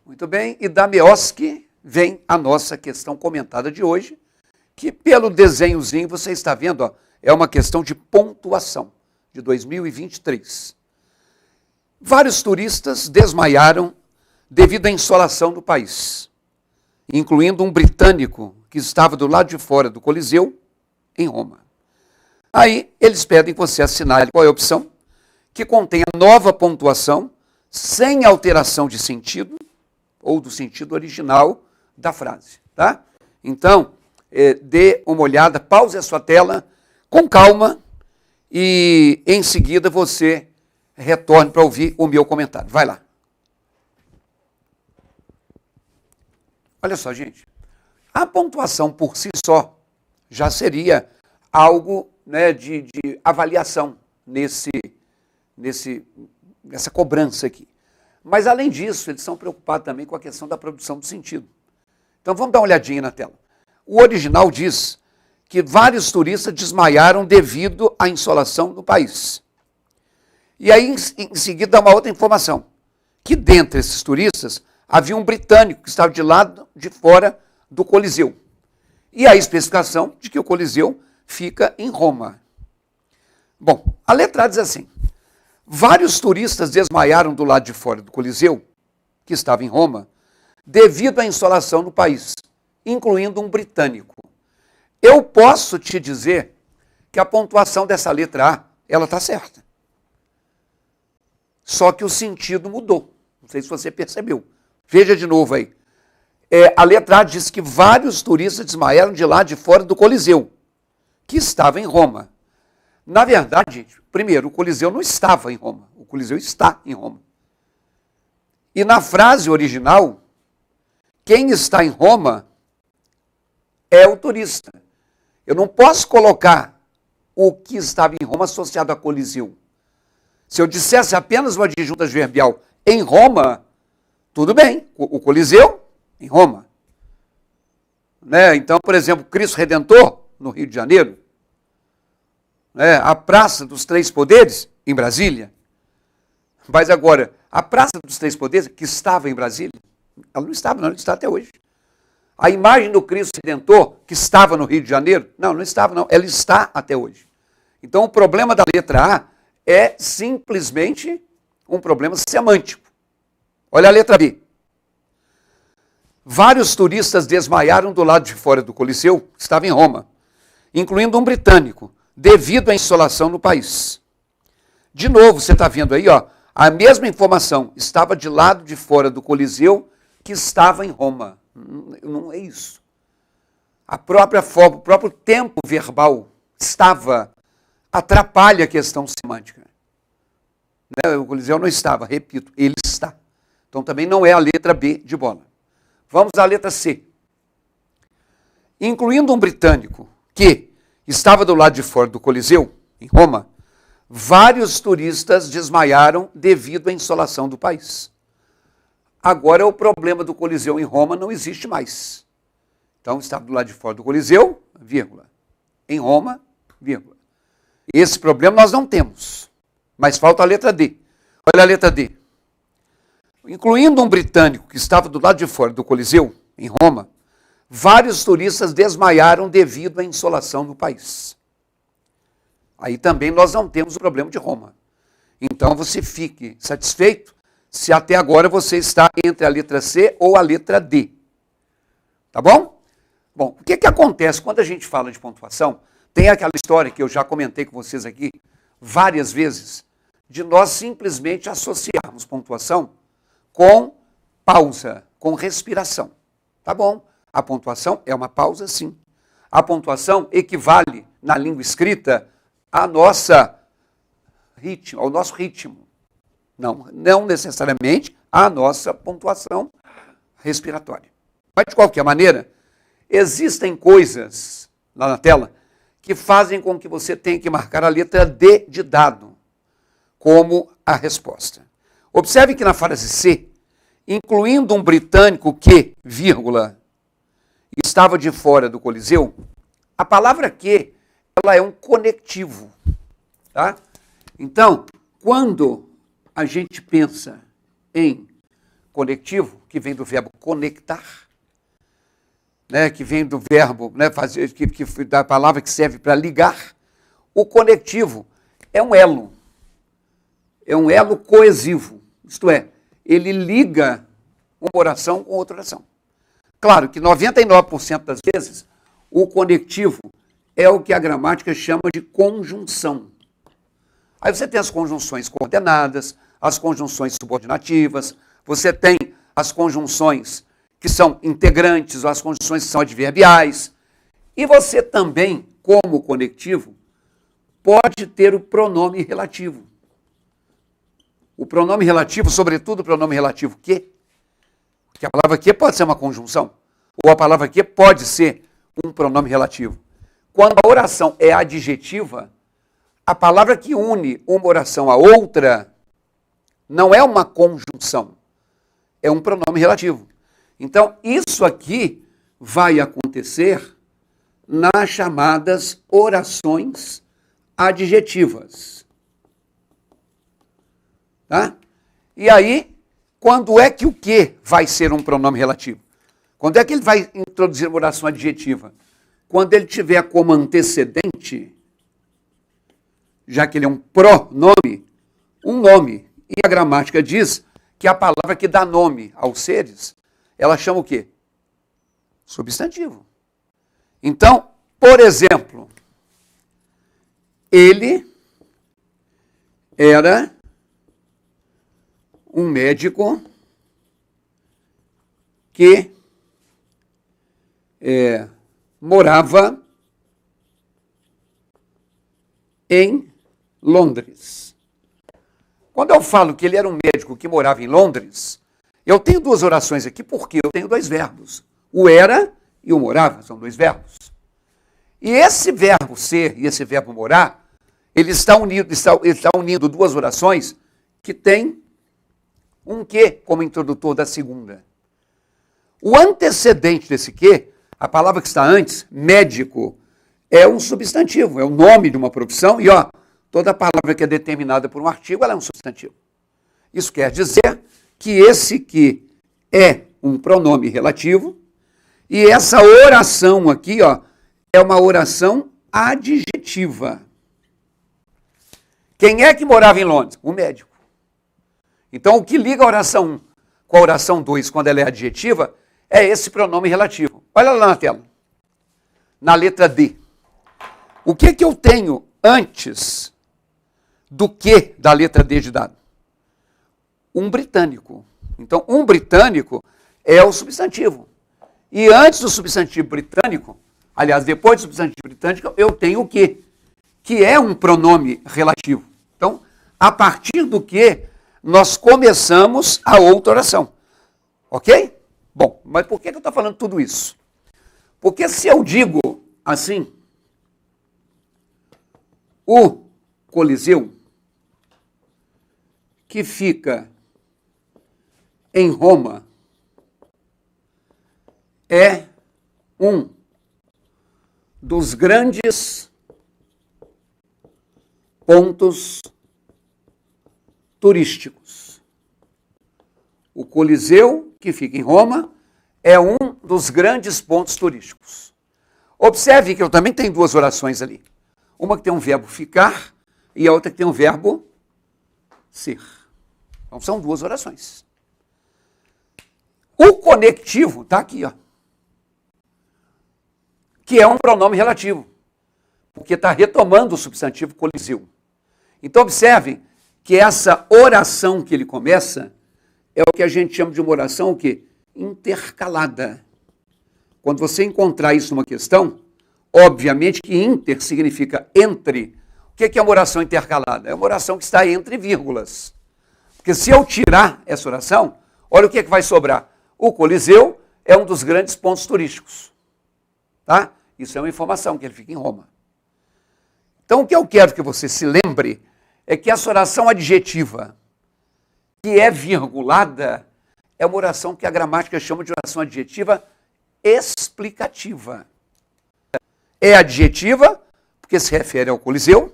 Muito bem, e da MEOSC vem a nossa questão comentada de hoje, que pelo desenhozinho você está vendo, ó, é uma questão de pontuação de 2023. Vários turistas desmaiaram devido à insolação do país, incluindo um britânico que estava do lado de fora do Coliseu, em Roma. Aí eles pedem que você assinale qual é a opção, que contém a nova pontuação, sem alteração de sentido, ou do sentido original da frase, tá? Então, dê uma olhada, pause a sua tela com calma e em seguida você retorne para ouvir o meu comentário. Vai lá. Olha só, gente, a pontuação por si só já seria algo, né, de avaliação nessa cobrança aqui. Mas, além disso, eles são preocupados também com a questão da produção do sentido. Então, vamos dar uma olhadinha na tela. O original diz que vários turistas desmaiaram devido à insolação no país. E aí, em seguida, dá uma outra informação, que dentre esses turistas havia um britânico que estava de lado de fora do Coliseu. E a especificação de que o Coliseu fica em Roma. Bom, a letra A diz assim: vários turistas desmaiaram do lado de fora do Coliseu, que estava em Roma, devido à insolação no país, incluindo um britânico. Eu posso te dizer que a pontuação dessa letra A, ela está certa. Só que o sentido mudou. Não sei se você percebeu. Veja de novo aí. A letra A diz que vários turistas desmaiaram de lá de fora do Coliseu, que estava em Roma. Na verdade, gente, primeiro, o Coliseu não estava em Roma. O Coliseu está em Roma. E na frase original, quem está em Roma é o turista. Eu não posso colocar o que estava em Roma associado a Coliseu. Se eu dissesse apenas uma adjunta adverbial em Roma, tudo bem. O Coliseu, em Roma. Né? Então, por exemplo, Cristo Redentor, no Rio de Janeiro. A Praça dos Três Poderes, em Brasília. Mas agora, a Praça dos Três Poderes, que estava em Brasília, ela não estava, não, ela está até hoje. A imagem do Cristo Redentor, que estava no Rio de Janeiro, não estava, não, ela está até hoje. Então, o problema da letra A é simplesmente um problema semântico. Olha a letra B. Vários turistas desmaiaram do lado de fora do Coliseu, que estava em Roma, incluindo um britânico, devido à insolação no país. De novo, você está vendo aí, ó, a mesma informação, estava de lado de fora do Coliseu, que estava em Roma. Não é isso. A própria forma, o próprio tempo verbal estava, atrapalha a questão semântica. O Coliseu não estava, repito, ele está. Então também não é a letra B de bola. Vamos à letra C. Incluindo um britânico que estava do lado de fora do Coliseu, em Roma, vários turistas desmaiaram devido à insolação do país. Agora o problema do Coliseu em Roma não existe mais. Então estava do lado de fora do Coliseu, vírgula. Em Roma, vírgula. Esse problema nós não temos. Mas falta a letra D. Olha a letra D. Incluindo um britânico que estava do lado de fora do Coliseu, em Roma, vários turistas desmaiaram devido à insolação no país. Aí também nós não temos o problema de Roma. Então você fique satisfeito se até agora você está entre a letra C ou a letra D. Tá bom? Bom, o que acontece quando a gente fala de pontuação? Tem aquela história que eu já comentei com vocês aqui várias vezes, de nós simplesmente associarmos pontuação com pausa, com respiração. Tá bom? A pontuação é uma pausa, sim. A pontuação equivale, na língua escrita, ao nosso ritmo. Não necessariamente a nossa pontuação respiratória. Mas, de qualquer maneira, existem coisas lá na tela que fazem com que você tenha que marcar a letra D de dado como a resposta. Observe que na frase C, incluindo um britânico que, vírgula, estava de fora do Coliseu, a palavra que, ela é um conectivo. Tá? Então, quando a gente pensa em conectivo, que vem do verbo conectar, né, que vem do verbo, né, fazer, da palavra que serve para ligar. O conectivo é um elo coesivo, isto é, ele liga uma oração com outra oração. Claro que 99% das vezes, o conectivo é o que a gramática chama de conjunção. Aí você tem as conjunções coordenadas, as conjunções subordinativas, você tem as conjunções que são integrantes, ou as conjunções que são adverbiais. E você também, como conectivo, pode ter o pronome relativo. O pronome relativo, sobretudo o pronome relativo que, porque a palavra que pode ser uma conjunção, ou a palavra que pode ser um pronome relativo. Quando a oração é adjetiva, a palavra que une uma oração a outra não é uma conjunção, é um pronome relativo. Então, isso aqui vai acontecer nas chamadas orações adjetivas. Tá? E aí, quando é que o que vai ser um pronome relativo? Quando é que ele vai introduzir uma oração adjetiva? Quando ele tiver como antecedente, já que ele é um pronome, um nome. E a gramática diz que a palavra que dá nome aos seres, ela chama o quê? Substantivo. Então, por exemplo, ele era um médico que morava em Londres. Quando eu falo que ele era um médico que morava em Londres, eu tenho duas orações aqui porque eu tenho dois verbos. O era e o morava, são dois verbos. E esse verbo ser e esse verbo morar, ele está unindo duas orações que têm um que como introdutor da segunda. O antecedente desse que, a palavra que está antes, médico, é um substantivo, é o nome de uma profissão e toda palavra que é determinada por um artigo, ela é um substantivo. Isso quer dizer que esse que é um pronome relativo e essa oração aqui, é uma oração adjetiva. Quem é que morava em Londres? O médico. Então, o que liga a oração 1 com a oração 2, quando ela é adjetiva, é esse pronome relativo. Olha lá na tela. Na letra D. O que eu tenho antes do que da letra D de dado? Um britânico. Então, um britânico é o substantivo. E antes do substantivo britânico, aliás, depois do substantivo britânico, eu tenho o que é um pronome relativo. Então, a partir do que, nós começamos a outra oração. Ok? Bom, mas por que eu estou falando tudo isso? Porque se eu digo assim, o Coliseu, que fica em Roma, é um dos grandes pontos turísticos. O Coliseu, que fica em Roma, é um dos grandes pontos turísticos. Observe que eu também tenho duas orações ali. Uma que tem um verbo ficar e a outra que tem um verbo ser. Então são duas orações. O conectivo está aqui, que é um pronome relativo, porque está retomando o substantivo Coliseu. Então observem que essa oração que ele começa é o que a gente chama de uma oração o quê? Intercalada. Quando você encontrar isso numa questão, obviamente que inter significa entre. O que é uma oração intercalada? É uma oração que está entre vírgulas. Porque se eu tirar essa oração, olha o que vai sobrar. O Coliseu é um dos grandes pontos turísticos. Tá? Isso é uma informação, que ele fica em Roma. Então, o que eu quero que você se lembre é que essa oração adjetiva, que é virgulada, é uma oração que a gramática chama de oração adjetiva explicativa. É adjetiva, porque se refere ao Coliseu,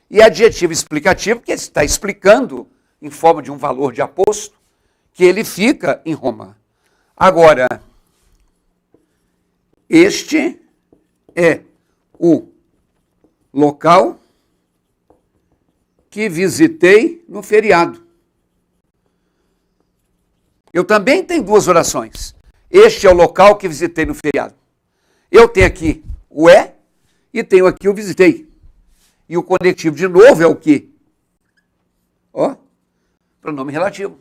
e adjetiva explicativa, porque está explicando, em forma de um valor de aposto, que ele fica em Roma. Agora, este é o local que visitei no feriado. Eu também tenho duas orações. Este é o local que visitei no feriado. Eu tenho aqui o e tenho aqui o visitei. E o conectivo de novo é o que? Ó, pronome relativo.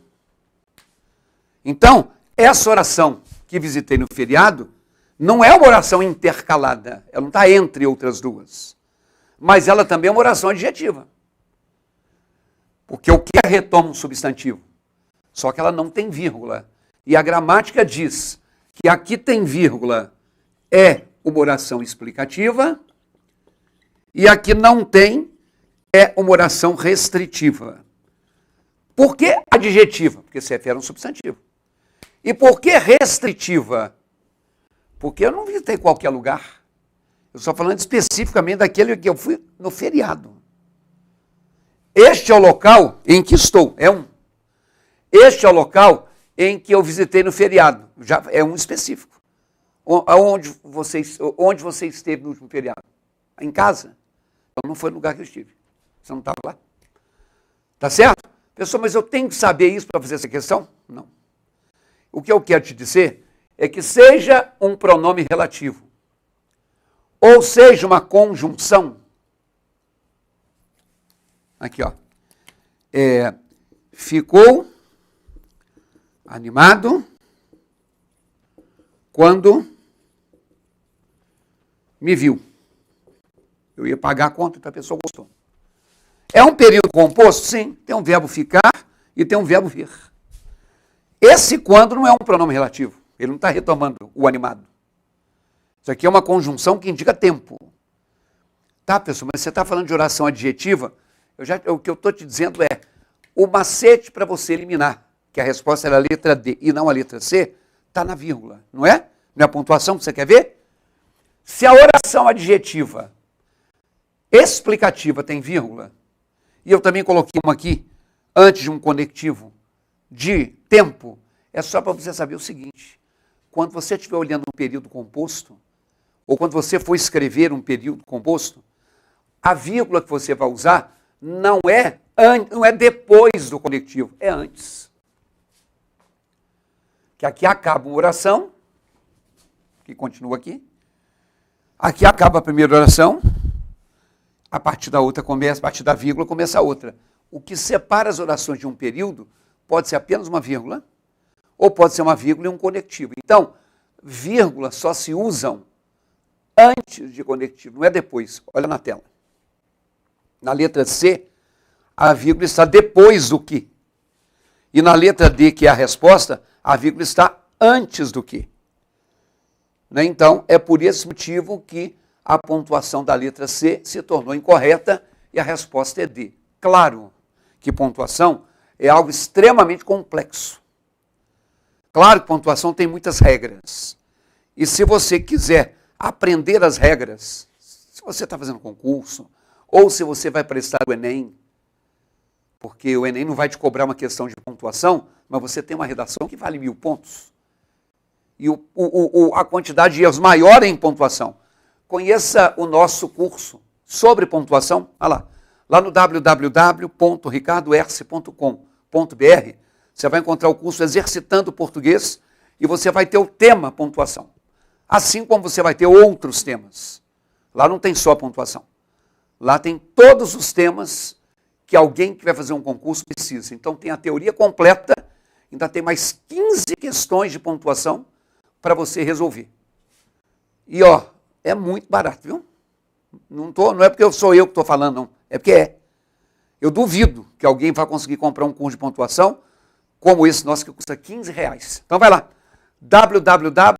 Então, essa oração que visitei no feriado não é uma oração intercalada. Ela não está entre outras duas. Mas ela também é uma oração adjetiva. Porque o que retoma um substantivo? Só que ela não tem vírgula. E a gramática diz que aqui tem vírgula é uma oração explicativa e aqui não tem é uma oração restritiva. Por que adjetiva? Porque se refere a um substantivo. E por que restritiva? Porque eu não visitei qualquer lugar. Eu estou falando especificamente daquele que eu fui no feriado. Este é o local em que estou, é um. Este é o local em que eu visitei no feriado, já é um específico. Onde você esteve no último feriado? Em casa? Então não foi no lugar que eu estive. Você não estava lá? Tá certo? Pessoal, mas eu tenho que saber isso para fazer essa questão? Não. O que eu quero te dizer é que seja um pronome relativo, ou seja uma conjunção. Aqui, ó. Ficou animado quando me viu. Eu ia pagar a conta, então a pessoa gostou. É um período composto? Sim. Tem um verbo ficar e tem um verbo vir. Esse quando não é um pronome relativo. Ele não está retomando o animado. Isso aqui é uma conjunção que indica tempo. Tá, pessoal? Mas você está falando de oração adjetiva? O que eu estou te dizendo é o macete para você eliminar, que a resposta era a letra D e não a letra C, está na vírgula, não é? Não é a pontuação que você quer ver? Se a oração adjetiva explicativa tem vírgula, e eu também coloquei uma aqui, antes de um conectivo de tempo, é só para você saber o seguinte, quando você estiver olhando um período composto, ou quando você for escrever um período composto, a vírgula que você vai usar não é depois do conectivo, é antes. Que aqui acaba uma oração, que continua aqui. Aqui acaba a primeira oração, a partir da outra começa, a partir da vírgula começa a outra. O que separa as orações de um período pode ser apenas uma vírgula, ou pode ser uma vírgula e um conectivo. Então, vírgulas só se usam antes de conectivo, não é depois. Olha na tela. Na letra C, a vírgula está depois do que. E na letra D, que é a resposta, a vírgula está antes do que. Né? Então, é por esse motivo que a pontuação da letra C se tornou incorreta e a resposta é D. Claro que pontuação é algo extremamente complexo. Claro que pontuação tem muitas regras. E se você quiser aprender as regras, se você está fazendo concurso, ou se você vai prestar o Enem, porque o Enem não vai te cobrar uma questão de pontuação, mas você tem uma redação que vale 1000 pontos. E a quantidade de erros maior é em pontuação. Conheça o nosso curso sobre pontuação, olha lá no www.ricardoerce.com.br, você vai encontrar o curso Exercitando Português e você vai ter o tema pontuação. Assim como você vai ter outros temas. Lá não tem só pontuação. Lá tem todos os temas que alguém que vai fazer um concurso precisa. Então tem a teoria completa, ainda tem mais 15 questões de pontuação para você resolver. E ó, é muito barato, viu? Não é porque sou eu que estou falando, não. É porque é. Eu duvido que alguém vá conseguir comprar um curso de pontuação como esse nosso que custa R$15. Então vai lá, www